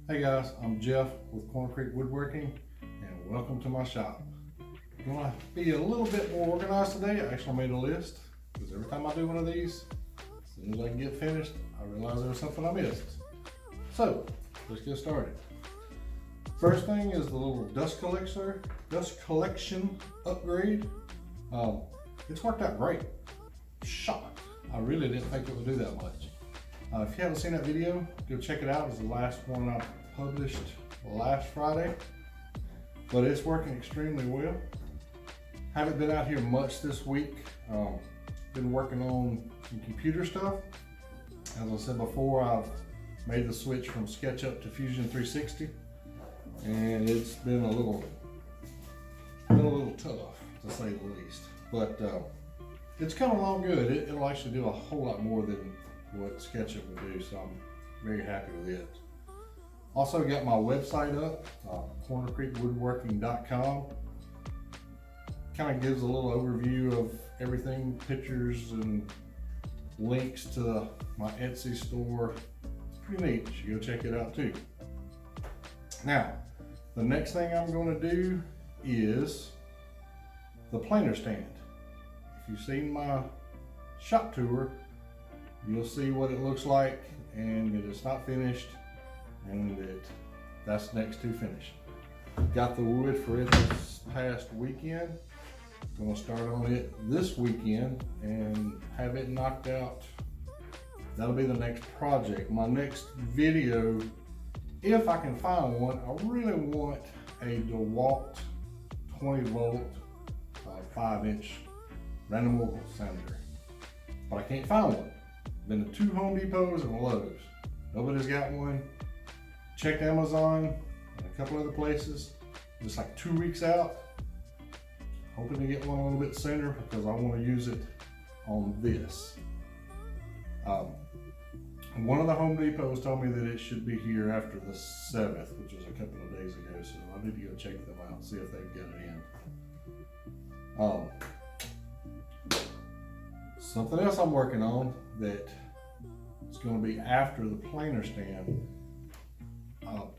Hey guys, I'm Jeff with Corner Creek Woodworking and welcome to my shop. I'm gonna be a little bit more organized today. I actually made a list because every time I do one of these, as soon as I can get finished, I realize there was something I missed. So let's get started. First thing is the little dust collection upgrade. It's worked out great. Shocked. I really didn't think it would do that much. If you haven't seen that video, go check it out. It's the last one I published last Friday, but it's working extremely well. Haven't been out here much this week. Been working on some computer stuff. As I said before, I've made the switch from SketchUp to Fusion 360, and it's been a little tough to say the least. But it's coming along good. It'll actually do a whole lot more than what SketchUp would do, so I'm very happy with it. Also got my website up, cornercreekwoodworking.com. Kind of gives a little overview of everything, pictures and links to my Etsy store. It's pretty neat. You should go check it out too. Now, the next thing I'm going to do is the planer stand. If you've seen my shop tour, you'll see what it looks like, and that it's not finished, and that's next to finish. Got the wood for it this past weekend. Gonna start on it this weekend and have it knocked out. That'll be the next project. My next video, if I can find one, I really want a DeWalt 20 volt 5-inch random wool sander, but I can't find one. Been to 2 Home Depots and Lowe's. Nobody's got one. Checked Amazon and a couple other places. Just like 2 weeks out. Hoping to get one a little bit sooner because I want to use it on this. One of the Home Depots told me that it should be here after the 7th, which was a couple of days ago, so I need to go check them out and see if they've got it in. Something else I'm working on that is going to be after the planer stand.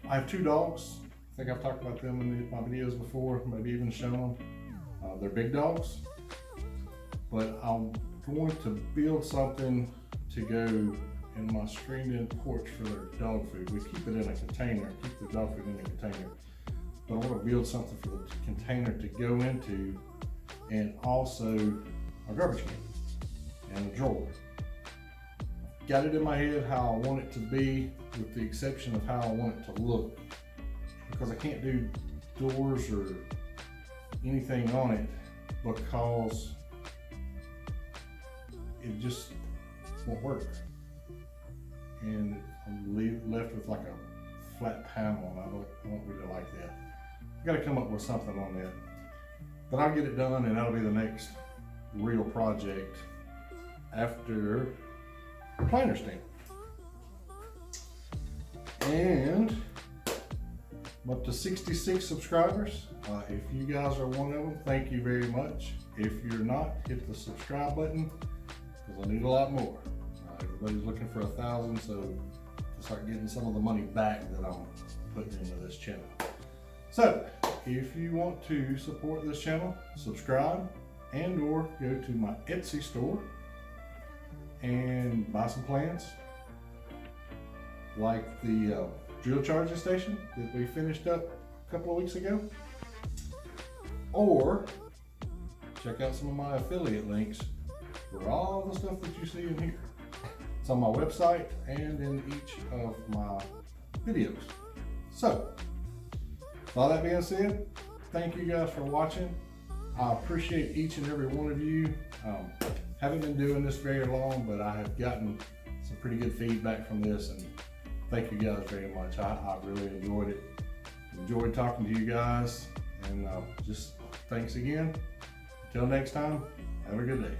I have 2 dogs. I think I've talked about them in my videos before, maybe even shown them. They're big dogs, but I'm going to build something to go in my screened-in porch for their dog food. We keep it in a container, keep the dog food in a container, but I want to build something for the container to go into, and also a garbage can and a drawer. Got it in my head how I want it to be, with the exception of how I want it to look, because I can't do doors or anything on it because it just won't work, and I'm left with like a flat panel, and I don't really like that. I got to come up with something on that, but I'll get it done, and that'll be the next real project after the planer stand. And I'm up to 66 subscribers. If you guys are one of them, thank you very much. If you're not, hit the subscribe button because I need a lot more. Everybody's looking for 1,000, so to start getting some of the money back that I'm putting into this channel. So if you want to support this channel, subscribe and or go to my Etsy store and buy some plans like the drill charging station that we finished up a couple of weeks ago, or check out some of my affiliate links for all the stuff that you see in here. It's on my website and in each of my videos. So with all that being said, thank you guys for watching. I appreciate each and every one of you. Haven't been doing this very long, but I have gotten some pretty good feedback from this, and thank you guys very much. I really enjoyed it. Enjoyed talking to you guys, and just thanks again. Until next time, have a good day.